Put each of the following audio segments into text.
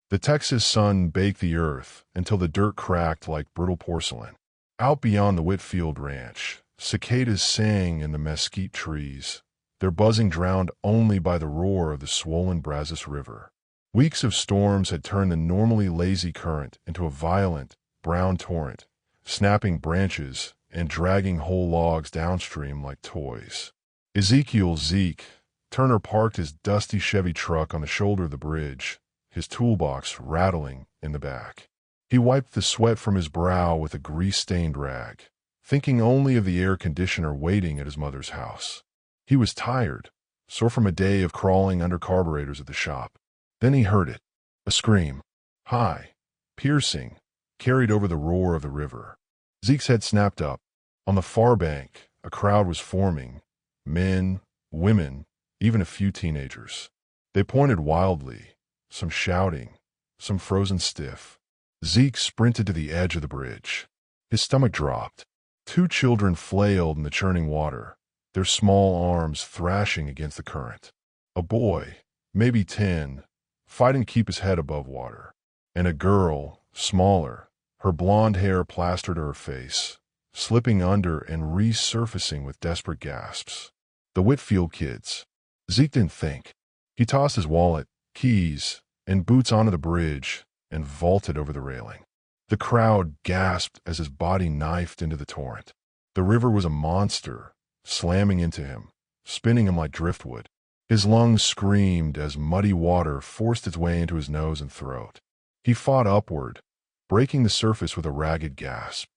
The Texas sun baked the earth until the dirt cracked like brittle porcelain. Out beyond the Whitfield ranch, cicadas sang in the mesquite trees, their buzzing drowned only by the roar of the swollen Brazos River. Weeks of storms had turned the normally lazy current into a violent, brown torrent, snapping branches and dragging whole logs downstream like toys. Ezekiel Zeke Turner parked his dusty Chevy truck on the shoulder of the bridge, his toolbox rattling in the back. He wiped the sweat from his brow with a grease-stained rag, thinking only of the air conditioner waiting at his mother's house. He was tired, sore from a day of crawling under carburetors at the shop. Then he heard it, a scream, high, piercing, carried over the roar of the river. Zeke's head snapped up. On the far bank, a crowd was forming, men, women, even a few teenagers. They pointed wildly, some shouting, some frozen stiff. Zeke sprinted to the edge of the bridge. His stomach dropped. Two children flailed in the churning water, their small arms thrashing against the current. A boy, maybe 10, fighting to keep his head above water. And a girl, smaller, her blonde hair plastered to her face, slipping under and resurfacing with desperate gasps. The Whitfield kids. Zeke didn't think. He tossed his wallet, keys, and boots onto the bridge and vaulted over the railing. The crowd gasped as his body knifed into the torrent. The river was a monster, slamming into him, spinning him like driftwood. His lungs screamed as muddy water forced its way into his nose and throat. He fought upward, breaking the surface with a ragged gasp.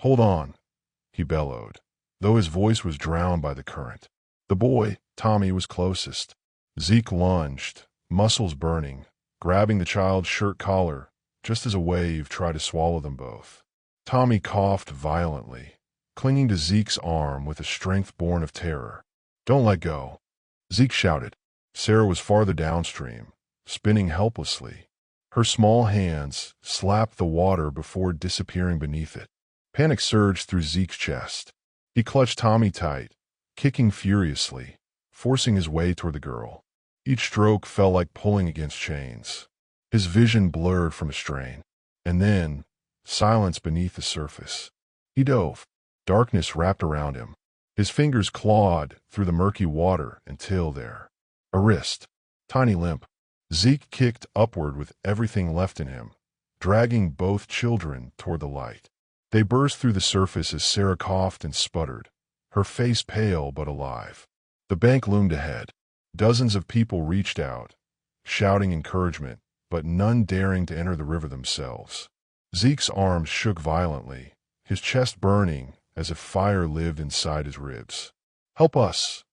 "Hold on," he bellowed, though his voice was drowned by the current. The boy, Tommy, was closest. Zeke lunged, muscles burning, grabbing the child's shirt collar, just as a wave tried to swallow them both. Tommy coughed violently, clinging to Zeke's arm with a strength born of terror. "Don't let go," Zeke shouted. Sarah was farther downstream, spinning helplessly. Her small hands slapped the water before disappearing beneath it. Panic surged through Zeke's chest. He clutched Tommy tight, kicking furiously, forcing his way toward the girl. Each stroke felt like pulling against chains. His vision blurred from a strain. And then, silence beneath the surface. He dove. Darkness wrapped around him. His fingers clawed through the murky water until there. A wrist. Tiny limp. Zeke kicked upward with everything left in him, dragging both children toward the light. They burst through the surface as Sarah coughed and sputtered, her face pale but alive. The bank loomed ahead. Dozens of people reached out, shouting encouragement, but none daring to enter the river themselves. Zeke's arms shook violently, his chest burning as if fire lived inside his ribs. "Help us!"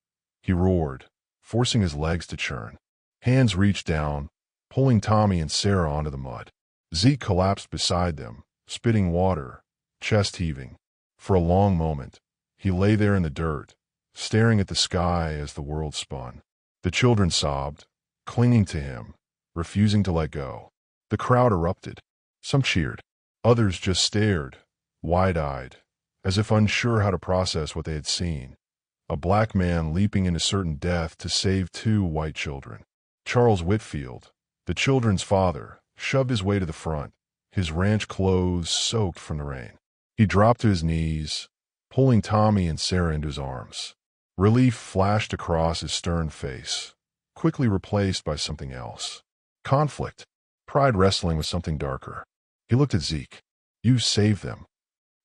he roared, forcing his legs to churn. Hands reached down, pulling Tommy and Sarah onto the mud. Zeke collapsed beside them, spitting water, chest heaving. For a long moment, he lay there in the dirt, staring at the sky as the world spun. The children sobbed, clinging to him, refusing to let go. The crowd erupted. Some cheered. Others just stared, wide-eyed, as if unsure how to process what they had seen. A black man leaping into certain death to save two white children. Charles Whitfield, the children's father, shoved his way to the front, his ranch clothes soaked from the rain. He dropped to his knees, pulling Tommy and Sarah into his arms. Relief flashed across his stern face, quickly replaced by something else. Conflict, pride wrestling with something darker. He looked at Zeke. "You saved them."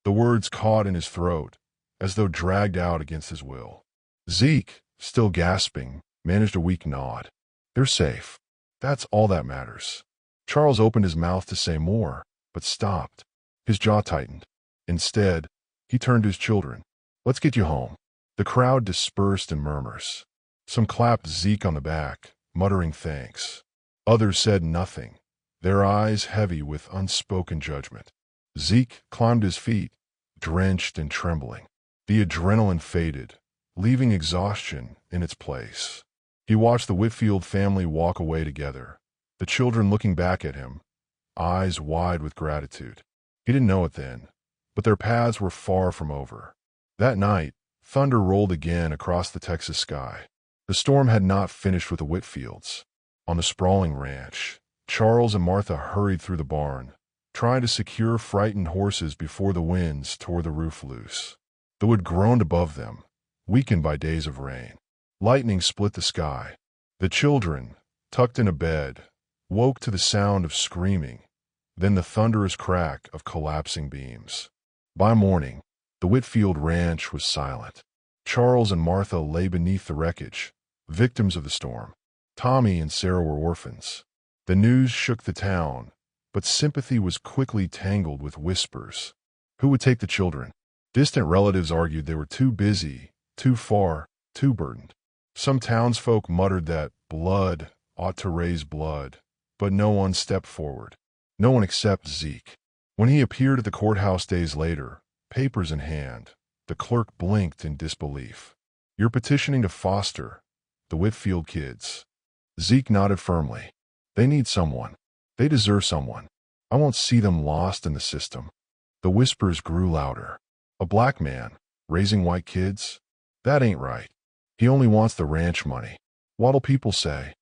The words caught in his throat, as though dragged out against his will. Zeke, still gasping, managed a weak nod. "They're safe. That's all that matters." Charles opened his mouth to say more, but stopped. His jaw tightened. Instead, he turned to his children. "Let's get you home." The crowd dispersed in murmurs. Some clapped Zeke on the back, muttering thanks. Others said nothing, their eyes heavy with unspoken judgment. Zeke climbed his feet, drenched and trembling. The adrenaline faded, leaving exhaustion in its place. He watched the Whitfield family walk away together, the children looking back at him, eyes wide with gratitude. He didn't know it then, but their paths were far from over. That night, thunder rolled again across the Texas sky. The storm had not finished with the Whitfields. On the sprawling ranch, Charles and Martha hurried through the barn, trying to secure frightened horses before the winds tore the roof loose. The wood groaned above them, weakened by days of rain. Lightning split the sky. The children, tucked in a bed, woke to the sound of screaming, then the thunderous crack of collapsing beams. By morning, the Whitfield ranch was silent. Charles and Martha lay beneath the wreckage, victims of the storm. Tommy and Sarah were orphans. The news shook the town, but sympathy was quickly tangled with whispers. Who would take the children? Distant relatives argued they were too busy, too far, too burdened. Some townsfolk muttered that blood ought to raise blood, but no one stepped forward. No one except Zeke. When he appeared at the courthouse days later, papers in hand, the clerk blinked in disbelief. "You're petitioning to foster the Whitfield kids." Zeke nodded firmly. "They need someone. They deserve someone. I won't see them lost in the system." The whispers grew louder. "A black man, raising white kids? That ain't right. He only wants the ranch money. What'll people say?"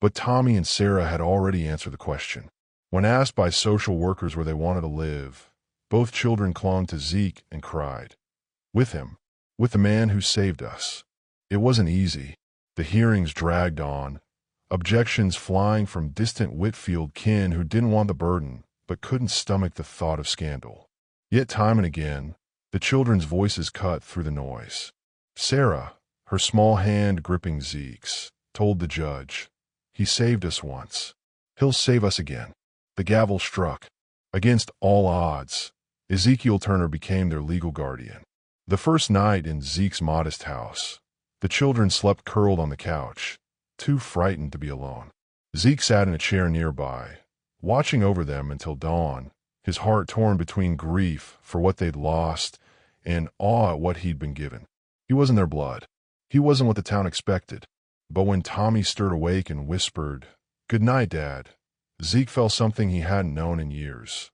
But Tommy and Sarah had already answered the question. When asked by social workers where they wanted to live, both children clung to Zeke and cried. With him. With the man who saved us. It wasn't easy. The hearings dragged on, objections flying from distant Whitfield kin who didn't want the burden but couldn't stomach the thought of scandal. Yet time and again, the children's voices cut through the noise. Sarah, her small hand gripping Zeke's, told the judge, "He saved us once. He'll save us again." The gavel struck. Against all odds, Ezekiel Turner became their legal guardian. The first night in Zeke's modest house, the children slept curled on the couch, too frightened to be alone. Zeke sat in a chair nearby, watching over them until dawn, his heart torn between grief for what they'd lost and awe at what he'd been given. He wasn't their blood. He wasn't what the town expected. But when Tommy stirred awake and whispered, "Good night, Dad," Zeke felt something he hadn't known in years.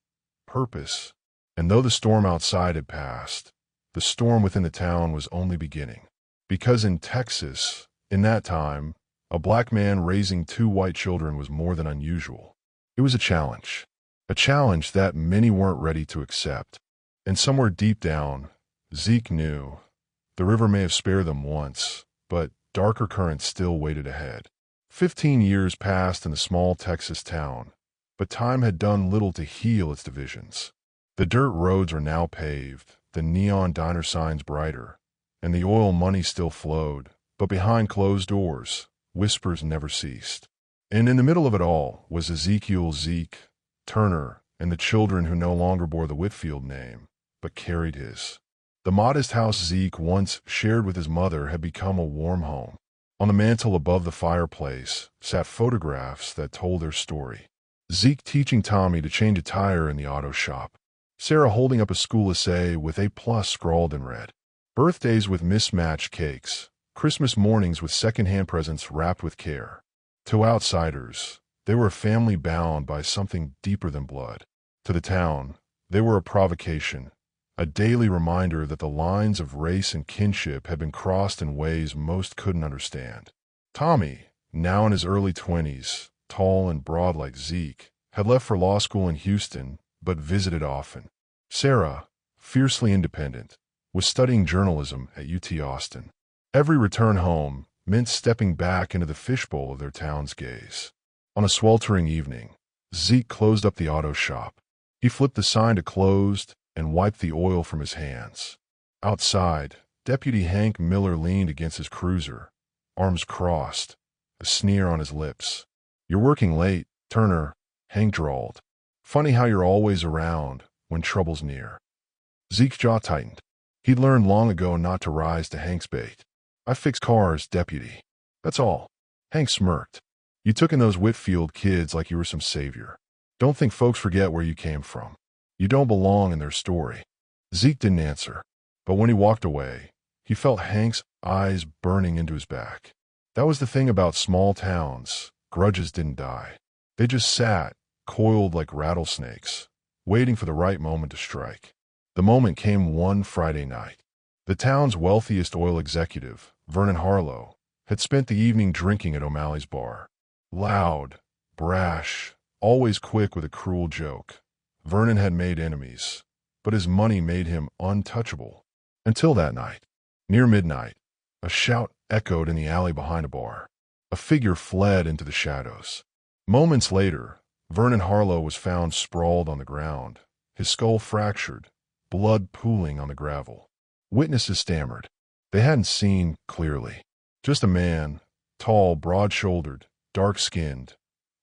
Purpose. And though the storm outside had passed, the storm within the town was only beginning. Because in Texas, in that time, a black man raising two white children was more than unusual. It was a challenge that many weren't ready to accept. And somewhere deep down, Zeke knew the river may have spared them once, but darker currents still waited ahead. 15 years passed in the small Texas town, but time had done little to heal its divisions. The dirt roads were now paved, the neon diner signs brighter, and the oil money still flowed, but behind closed doors, whispers never ceased. And in the middle of it all was Ezekiel Zeke Turner and the children who no longer bore the Whitfield name, but carried his. The modest house Zeke once shared with his mother had become a warm home. On the mantel above the fireplace sat photographs that told their story. Zeke teaching Tommy to change a tire in the auto shop. Sarah holding up a school essay with A+ scrawled in red. Birthdays with mismatched cakes. Christmas mornings with secondhand presents wrapped with care. To outsiders, they were a family bound by something deeper than blood. To the town, they were a provocation, a daily reminder that the lines of race and kinship had been crossed in ways most couldn't understand. Tommy, now in his early 20s, tall and broad like Zeke, had left for law school in Houston, but visited often. Sarah, fiercely independent, was studying journalism at UT Austin. Every return home meant stepping back into the fishbowl of their town's gaze. On a sweltering evening, Zeke closed up the auto shop. He flipped the sign to closed and wiped the oil from his hands. Outside, Deputy Hank Miller leaned against his cruiser, arms crossed, a sneer on his lips. "You're working late, Turner," Hank drawled. "Funny how you're always around when trouble's near." Zeke's jaw tightened. He'd learned long ago not to rise to Hank's bait. "I fix cars, Deputy. That's all." Hank smirked. "You took in those Whitfield kids like you were some savior. Don't think folks forget where you came from. You don't belong in their story." Zeke didn't answer, but when he walked away, he felt Hank's eyes burning into his back. That was the thing about small towns. Grudges didn't die. They just sat, coiled like rattlesnakes, waiting for the right moment to strike. The moment came one Friday night. The town's wealthiest oil executive, Vernon Harlow, had spent the evening drinking at O'Malley's bar. Loud, brash, always quick with a cruel joke. Vernon had made enemies, but his money made him untouchable. Until that night. Near midnight, a shout echoed in the alley behind a bar. A figure fled into the shadows. Moments later, Vernon Harlow was found sprawled on the ground, his skull fractured, blood pooling on the gravel. Witnesses stammered. They hadn't seen clearly. Just a man, tall, broad-shouldered, dark-skinned,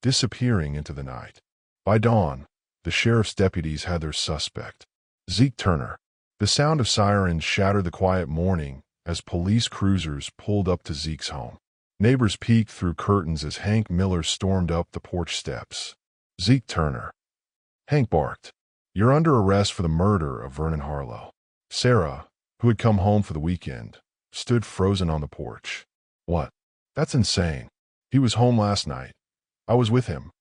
disappearing into the night. By dawn, the sheriff's deputies had their suspect, Zeke Turner. The sound of sirens shattered the quiet morning as police cruisers pulled up to Zeke's home. Neighbors peeked through curtains as Hank Miller stormed up the porch steps. Zeke Turner. Hank barked. You're under arrest for the murder of Vernon Harlow. Sarah, who had come home for the weekend, stood frozen on the porch. What? That's insane. He was home last night. I was with him.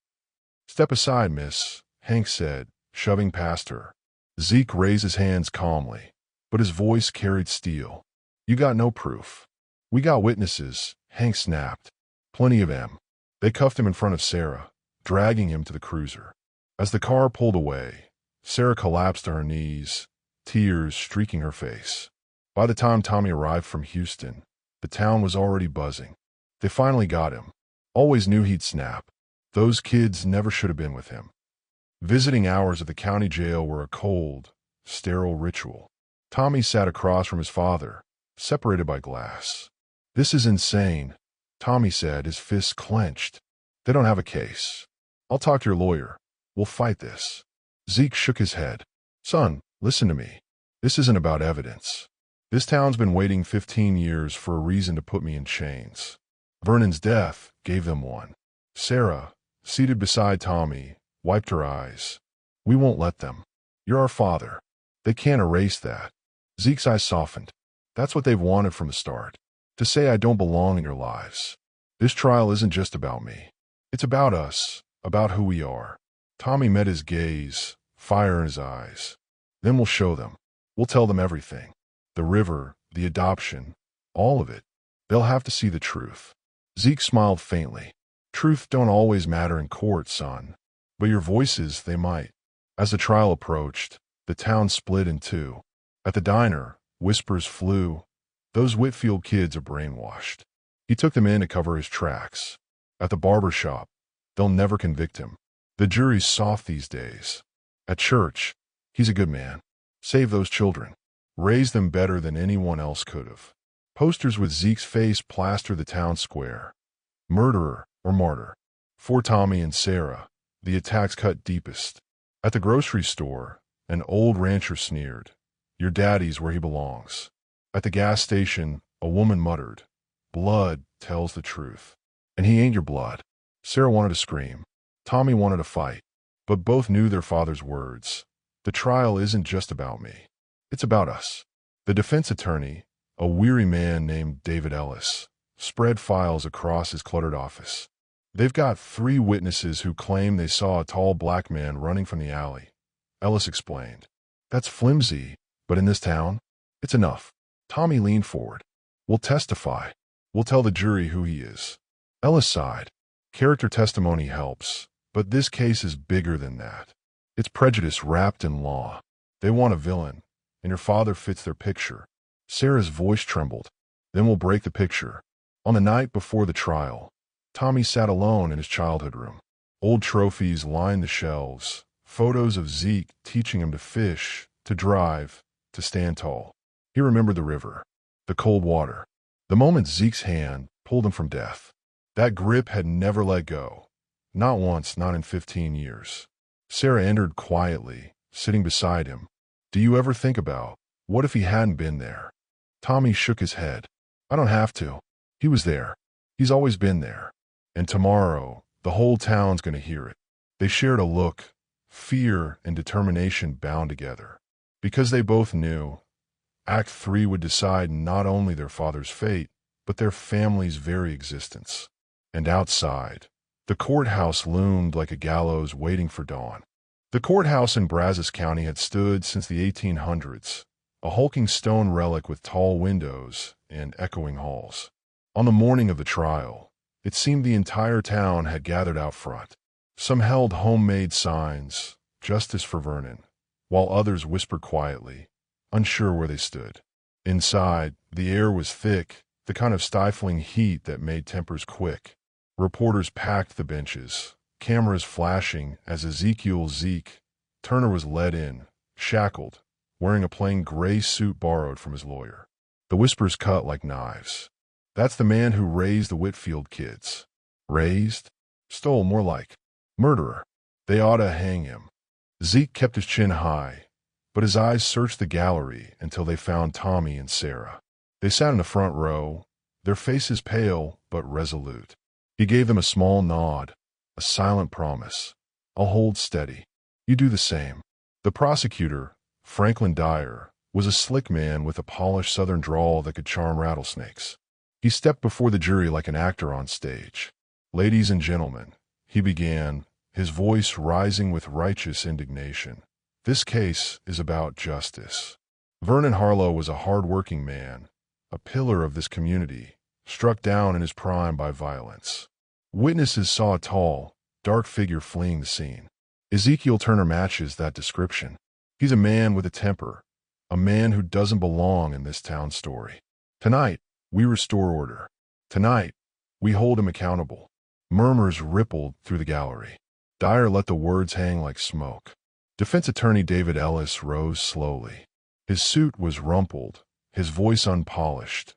Step aside, miss, Hank said, shoving past her. Zeke raised his hands calmly, but his voice carried steel. You got no proof. We got witnesses, Hank snapped. Plenty of them. They cuffed him in front of Sarah, dragging him to the cruiser. As the car pulled away, Sarah collapsed to her knees, tears streaking her face. By the time Tommy arrived from Houston, the town was already buzzing. They finally got him. Always knew he'd snap. Those kids never should have been with him. Visiting hours at the county jail were a cold, sterile ritual. Tommy sat across from his father, separated by glass. This is insane, Tommy said, his fists clenched. They don't have a case. I'll talk to your lawyer. We'll fight this. Zeke shook his head. Son, listen to me. This isn't about evidence. This town's been waiting 15 years for a reason to put me in chains. Vernon's death gave them one. Sarah, seated beside Tommy, wiped her eyes. We won't let them. You're our father. They can't erase that. Zeke's eyes softened. That's what they've wanted from the start. To say I don't belong in your lives. This trial isn't just about me. It's about us, about who we are. Tommy met his gaze, fire in his eyes. Then we'll show them. We'll tell them everything. The river, the adoption, all of it. They'll have to see the truth. Zeke smiled faintly. Truth don't always matter in court, son. But your voices, they might. As the trial approached, the town split in two. At the diner, whispers flew. Those Whitfield kids are brainwashed. He took them in to cover his tracks. At the barber shop, they'll never convict him. The jury's soft these days. At church, he's a good man. Save those children. Raise them better than anyone else could have. Posters with Zeke's face plastered the town square. Murderer or martyr. For Tommy and Sarah, the attacks cut deepest. At the grocery store, an old rancher sneered. Your daddy's where he belongs. At the gas station, a woman muttered. Blood tells the truth. And he ain't your blood. Sarah wanted to scream. Tommy wanted to fight. But both knew their father's words. The trial isn't just about me. It's about us. The defense attorney, a weary man named David Ellis, spread files across his cluttered office. They've got 3 witnesses who claim they saw a tall black man running from the alley. Ellis explained. That's flimsy, but in this town, it's enough. Tommy leaned forward. We'll testify. We'll tell the jury who he is. Ellis sighed. Character testimony helps, but this case is bigger than that. It's prejudice wrapped in law. They want a villain, and your father fits their picture. Sarah's voice trembled. Then we'll break the picture. On the night before the trial, Tommy sat alone in his childhood room. Old trophies lined the shelves, photos of Zeke teaching him to fish, to drive, to stand tall. He remembered the river, the cold water, the moment Zeke's hand pulled him from death. That grip had never let go. Not once, not in 15 years. Sarah entered quietly, sitting beside him. Do you ever think about, what if he hadn't been there? Tommy shook his head. I don't have to. He was there. He's always been there. And tomorrow, the whole town's going to hear it. They shared a look, fear and determination bound together. Because they both knew, Act 3 would decide not only their father's fate, but their family's very existence. And outside, the courthouse loomed like a gallows waiting for dawn. The courthouse in Brazos County had stood since the 1800s, a hulking stone relic with tall windows and echoing halls. On the morning of the trial, it seemed the entire town had gathered out front. Some held homemade signs, justice for Vernon, while others whispered quietly, unsure where they stood. Inside, the air was thick, the kind of stifling heat that made tempers quick. Reporters packed the benches, cameras flashing as Zeke, Turner was led in, shackled, wearing a plain gray suit borrowed from his lawyer. The whispers cut like knives. That's the man who raised the Whitfield kids. Raised? Stole, more like. Murderer. They ought to hang him. Zeke kept his chin high, but his eyes searched the gallery until they found Tommy and Sarah. They sat in the front row, their faces pale but resolute. He gave them a small nod, a silent promise. I'll hold steady. You do the same. The prosecutor, Franklin Dyer, was a slick man with a polished southern drawl that could charm rattlesnakes. He stepped before the jury like an actor on stage. Ladies and gentlemen, he began, his voice rising with righteous indignation. This case is about justice. Vernon Harlow was a hard-working man, a pillar of this community, struck down in his prime by violence. Witnesses saw a tall, dark figure fleeing the scene. Ezekiel Turner matches that description. He's a man with a temper, a man who doesn't belong in this town story. Tonight, we restore order. Tonight, we hold him accountable. Murmurs rippled through the gallery. Dyer let the words hang like smoke. Defense attorney David Ellis rose slowly. His suit was rumpled, his voice unpolished,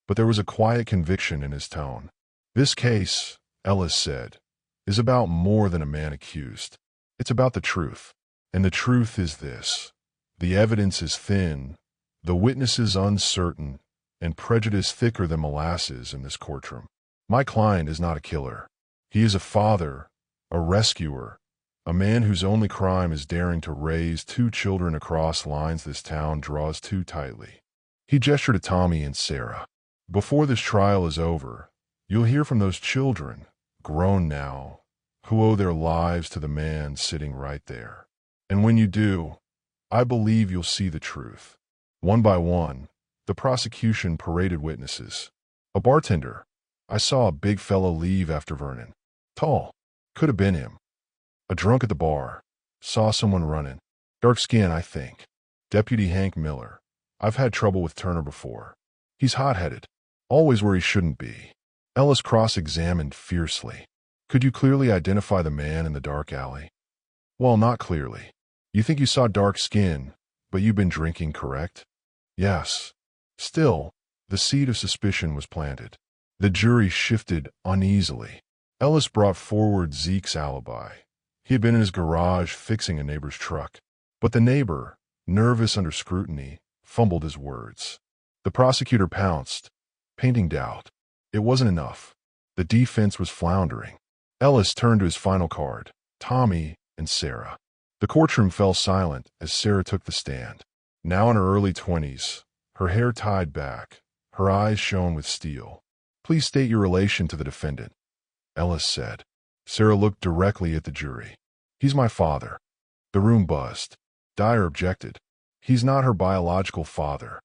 but there was a quiet conviction in his tone. This case, Ellis said, is about more than a man accused. It's about the truth. And the truth is this. The evidence is thin, the witnesses uncertain, and prejudice thicker than molasses in this courtroom. My client is not a killer. He is a father, a rescuer, a man whose only crime is daring to raise 2 children across lines this town draws too tightly. He gestured to Tommy and Sarah. Before this trial is over, you'll hear from those children, grown now, who owe their lives to the man sitting right there. And when you do, I believe you'll see the truth. One by one, the prosecution paraded witnesses. A bartender. I saw a big fellow leave after Vernon. Tall. Could have been him. A drunk at the bar. Saw someone running. Dark skin, I think. Deputy Hank Miller. I've had trouble with Turner before. He's hot-headed. Always where he shouldn't be. Ellis cross-examined fiercely. Could you clearly identify the man in the dark alley? Well, not clearly. You think you saw dark skin, but you've been drinking, correct? Yes. Still, the seed of suspicion was planted. The jury shifted uneasily. Ellis brought forward Zeke's alibi. He had been in his garage fixing a neighbor's truck. But the neighbor, nervous under scrutiny, fumbled his words. The prosecutor pounced, painting doubt. It wasn't enough. The defense was floundering. Ellis turned to his final card, Tommy and Sarah. The courtroom fell silent as Sarah took the stand. Now in her early 20s, her hair tied back, her eyes shone with steel. Please state your relation to the defendant, Ellis said. Sarah looked directly at the jury. He's my father. The room buzzed. Dyer objected. He's not her biological father.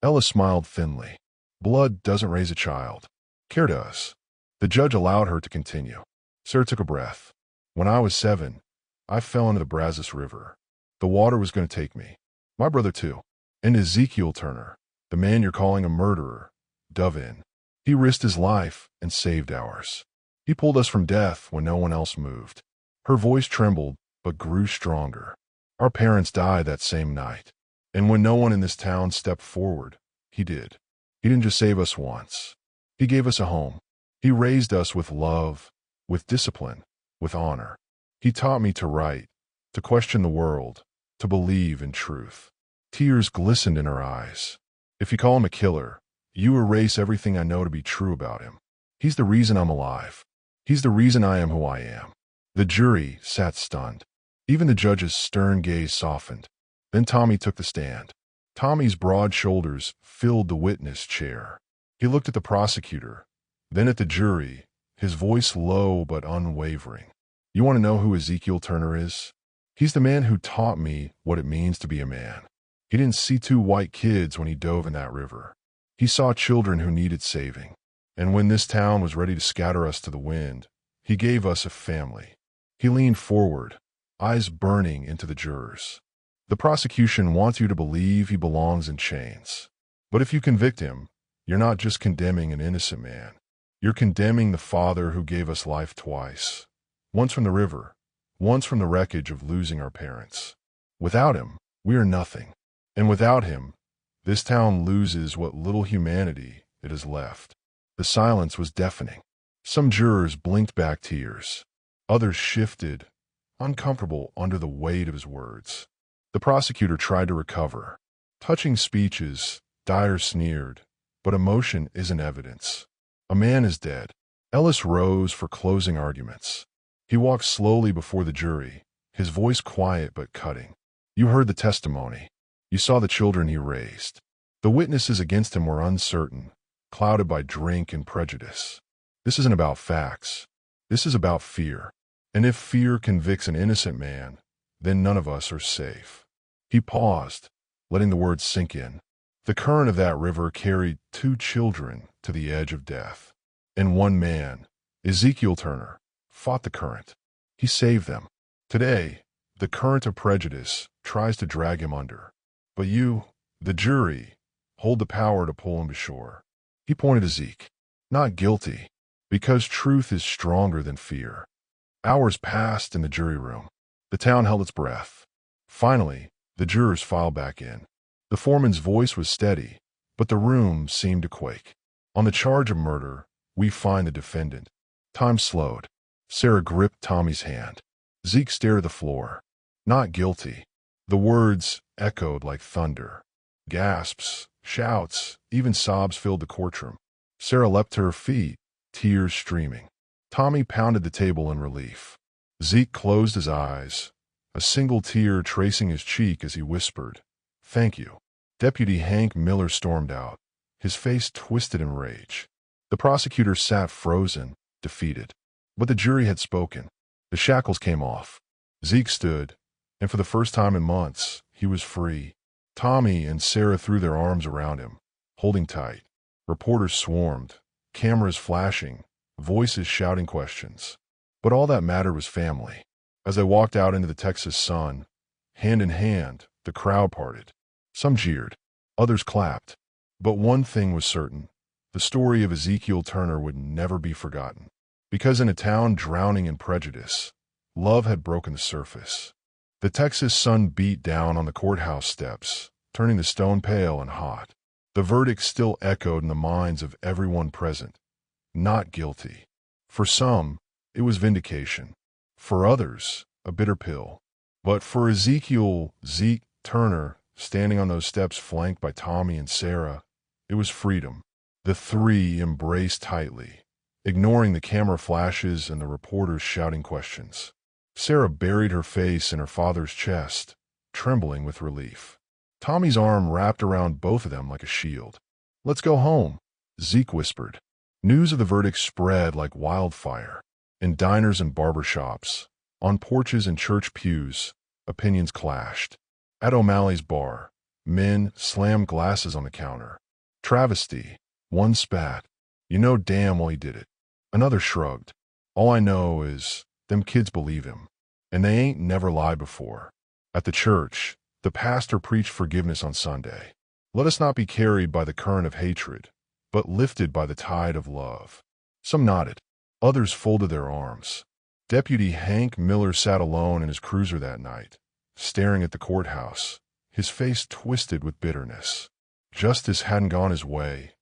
Ellis smiled thinly. Blood doesn't raise a child. Care does. The judge allowed her to continue. Sarah took a breath. When I was 7, I fell into the Brazos River. The water was going to take me. My brother too. And Ezekiel Turner, the man you're calling a murderer, dove in. He risked his life and saved ours. He pulled us from death when no one else moved. Her voice trembled, but grew stronger. Our parents died that same night. And when no one in this town stepped forward, he did. He didn't just save us once. He gave us a home. He raised us with love, with discipline, with honor. He taught me to write, to question the world, to believe in truth. Tears glistened in her eyes. If you call him a killer, you erase everything I know to be true about him. He's the reason I'm alive. He's the reason I am who I am. The jury sat stunned. Even the judge's stern gaze softened. Then Tommy took the stand. Tommy's broad shoulders filled the witness chair. He looked at the prosecutor, then at the jury, his voice low but unwavering. You want to know who Ezekiel Turner is? He's the man who taught me what it means to be a man. He didn't see 2 white kids when he dove in that river. He saw children who needed saving. And when this town was ready to scatter us to the wind, he gave us a family. He leaned forward, eyes burning into the jurors. The prosecution wants you to believe he belongs in chains. But if you convict him, you're not just condemning an innocent man. You're condemning the father who gave us life twice. Once from the river, once from the wreckage of losing our parents. Without him, we are nothing. And without him, this town loses what little humanity it has left. The silence was deafening. Some jurors blinked back tears. Others shifted, uncomfortable under the weight of his words. The prosecutor tried to recover. Touching speeches, Dyer sneered, but emotion isn't evidence. A man is dead. Ellis rose for closing arguments. He walked slowly before the jury, his voice quiet but cutting. You heard the testimony. You saw the children he raised. The witnesses against him were uncertain, clouded by drink and prejudice. This isn't about facts. This is about fear. And if fear convicts an innocent man, then none of us are safe. He paused, letting the words sink in. The current of that river carried 2 children to the edge of death. And one man, Ezekiel Turner, fought the current. He saved them. Today, the current of prejudice tries to drag him under. But you, the jury, hold the power to pull him to shore. He pointed to Zeke. Not guilty, because truth is stronger than fear. Hours passed in the jury room. The town held its breath. Finally, the jurors filed back in. The foreman's voice was steady, but the room seemed to quake. On the charge of murder, we find the defendant. Time slowed. Sarah gripped Tommy's hand. Zeke stared at the floor. Not guilty. The words echoed like thunder. Gasps, shouts, even sobs filled the courtroom. Sarah leapt to her feet, tears streaming. Tommy pounded the table in relief. Zeke closed his eyes, a single tear tracing his cheek as he whispered, "Thank you." Deputy Hank Miller stormed out, his face twisted in rage. The prosecutor sat frozen, defeated. But the jury had spoken. The shackles came off. Zeke stood, and for the first time in months, he was free. Tommy and Sarah threw their arms around him, holding tight. Reporters swarmed, cameras flashing, voices shouting questions. But all that mattered was family. As they walked out into the Texas sun, hand in hand, the crowd parted. Some jeered, others clapped. But one thing was certain. The story of Ezekiel Turner would never be forgotten. Because in a town drowning in prejudice, love had broken the surface. The Texas sun beat down on the courthouse steps, turning the stone pale and hot. The verdict still echoed in the minds of everyone present. Not guilty. For some, it was vindication. For others, a bitter pill. But for Zeke Turner, standing on those steps flanked by Tommy and Sarah, it was freedom. The 3 embraced tightly, ignoring the camera flashes and the reporters shouting questions. Sarah buried her face in her father's chest, trembling with relief. Tommy's arm wrapped around both of them like a shield. "Let's go home," Zeke whispered. News of the verdict spread like wildfire. In diners and barber shops, on porches and church pews, opinions clashed. At O'Malley's bar, men slammed glasses on the counter. Travesty. One spat. "You know damn well he did it." Another shrugged. "All I know is them kids believe him. And they ain't never lied before." At the church, the pastor preached forgiveness on Sunday. Let us not be carried by the current of hatred, but lifted by the tide of love. Some nodded. Others folded their arms. Deputy Hank Miller sat alone in his cruiser that night, staring at the courthouse, his face twisted with bitterness. Justice hadn't gone his way,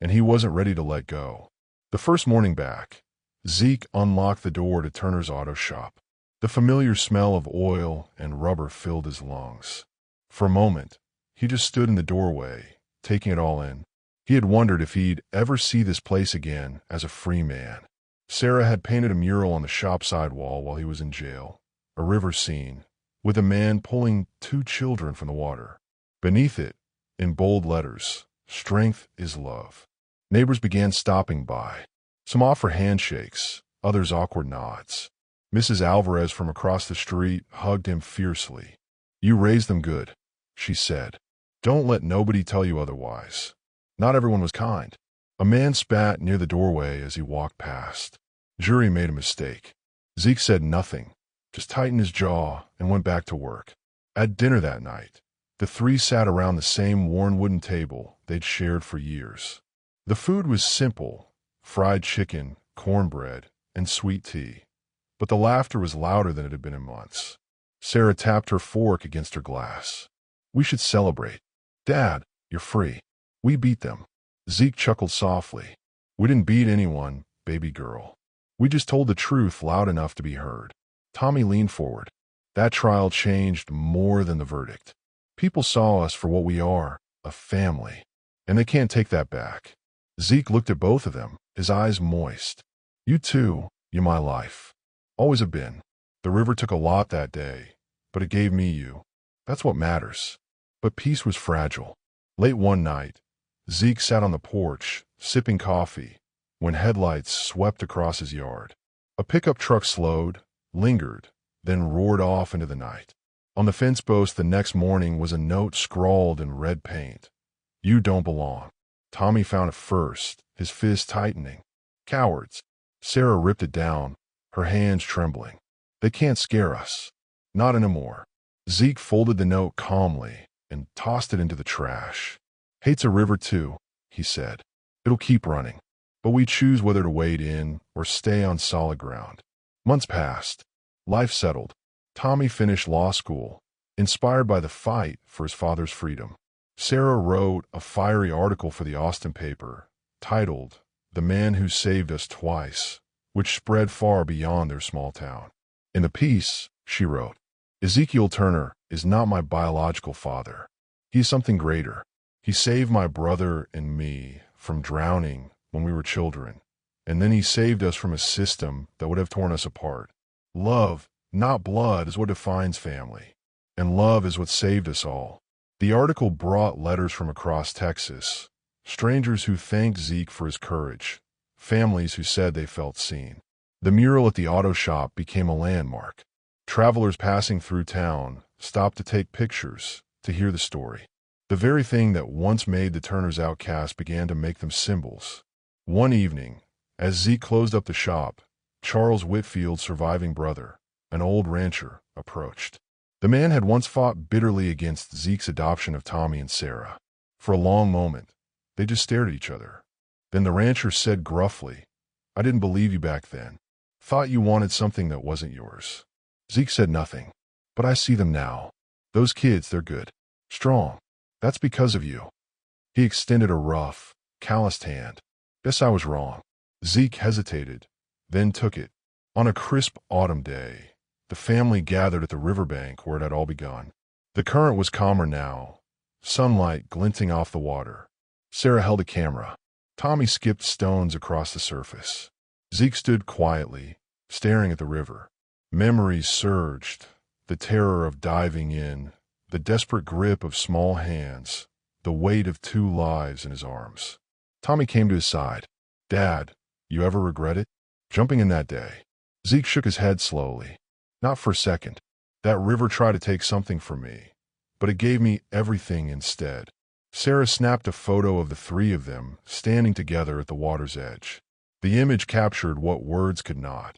and he wasn't ready to let go. The first morning back, Zeke unlocked the door to Turner's auto shop. The familiar smell of oil and rubber filled his lungs. For a moment, he just stood in the doorway, taking it all in. He had wondered if he'd ever see this place again as a free man. Sarah had painted a mural on the shop side wall while he was in jail, a river scene, with a man pulling 2 children from the water. Beneath it, in bold letters, "Strength is love." Neighbors began stopping by. Some offered handshakes, others awkward nods. Mrs. Alvarez from across the street hugged him fiercely. "You raised them good," she said. "Don't let nobody tell you otherwise." Not everyone was kind. A man spat near the doorway as he walked past. Jury made a mistake. Zeke said nothing, just tightened his jaw and went back to work. At dinner that night, the three sat around the same worn wooden table they'd shared for years. The food was simple: fried chicken, cornbread, and sweet tea. But the laughter was louder than it had been in months. Sarah tapped her fork against her glass. "We should celebrate. Dad, you're free. We beat them." Zeke chuckled softly. "We didn't beat anyone, baby girl. We just told the truth loud enough to be heard." Tommy leaned forward. "That trial changed more than the verdict. People saw us for what we are, a family. And they can't take that back." Zeke looked at both of them, his eyes moist. "You too, you're my life. Always have been. The river took a lot that day, but it gave me you. That's what matters." But peace was fragile. Late one night, Zeke sat on the porch, sipping coffee, when headlights swept across his yard. A pickup truck slowed, lingered, then roared off into the night. On the fence post the next morning was a note scrawled in red paint. "You don't belong." Tommy found it first, his fist tightening. "Cowards." Sarah ripped it down, her hands trembling. "They can't scare us. Not anymore." Zeke folded the note calmly and tossed it into the trash. "Hates a river too," he said. "It'll keep running. But we choose whether to wade in or stay on solid ground." Months passed. Life settled. Tommy finished law school, inspired by the fight for his father's freedom. Sarah wrote a fiery article for the Austin paper, titled "The Man Who Saved Us Twice," which spread far beyond their small town. In the piece, she wrote, "Ezekiel Turner is not my biological father. He is something greater. He saved my brother and me from drowning when we were children, and then he saved us from a system that would have torn us apart. Love, not blood, is what defines family, and love is what saved us all." The article brought letters from across Texas, strangers who thanked Zeke for his courage, families who said they felt seen. The mural at the auto shop became a landmark. Travelers passing through town stopped to take pictures, to hear the story. The very thing that once made the Turners outcast began to make them symbols. One evening, as Zeke closed up the shop, Charles Whitfield's surviving brother, an old rancher, approached. The man had once fought bitterly against Zeke's adoption of Tommy and Sarah. For a long moment, they just stared at each other. Then the rancher said gruffly, "I didn't believe you back then. Thought you wanted something that wasn't yours." Zeke said nothing. "But I see them now. Those kids, they're good. Strong. That's because of you." He extended a rough, calloused hand. "Guess I was wrong." Zeke hesitated, then took it. On a crisp autumn day, the family gathered at the riverbank where it had all begun. The current was calmer now, sunlight glinting off the water. Sarah held a camera. Tommy skipped stones across the surface. Zeke stood quietly, staring at the river. Memories surged, the terror of diving in, the desperate grip of small hands, the weight of two lives in his arms. Tommy came to his side. "Dad, you ever regret it? Jumping in that day?" Zeke shook his head slowly. "Not for a second. That river tried to take something from me, but it gave me everything instead." Sarah snapped a photo of the three of them standing together at the water's edge. The image captured what words could not.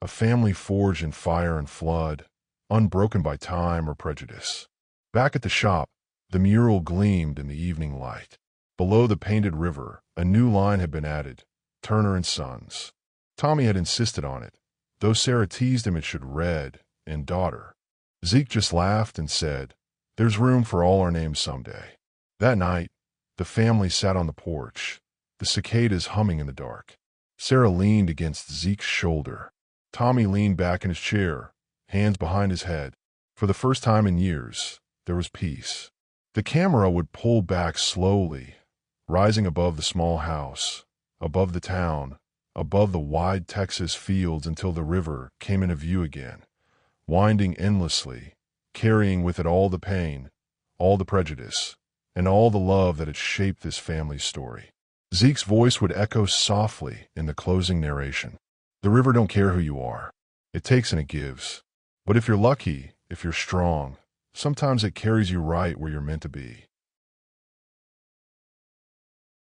A family forged in fire and flood, unbroken by time or prejudice. Back at the shop, the mural gleamed in the evening light. Below the painted river, a new line had been added, "Turner and Sons." Tommy had insisted on it, though Sarah teased him it should read, "and daughter." Zeke just laughed and said, "There's room for all our names someday." That night, the family sat on the porch, the cicadas humming in the dark. Sarah leaned against Zeke's shoulder. Tommy leaned back in his chair, hands behind his head. For the first time in years, there was peace. The camera would pull back slowly, rising above the small house, above the town, above the wide Texas fields until the river came into view again, winding endlessly, carrying with it all the pain, all the prejudice, and all the love that had shaped this family's story. Zeke's voice would echo softly in the closing narration. "The river don't care who you are. It takes and it gives. But if you're lucky, if you're strong, sometimes it carries you right where you're meant to be.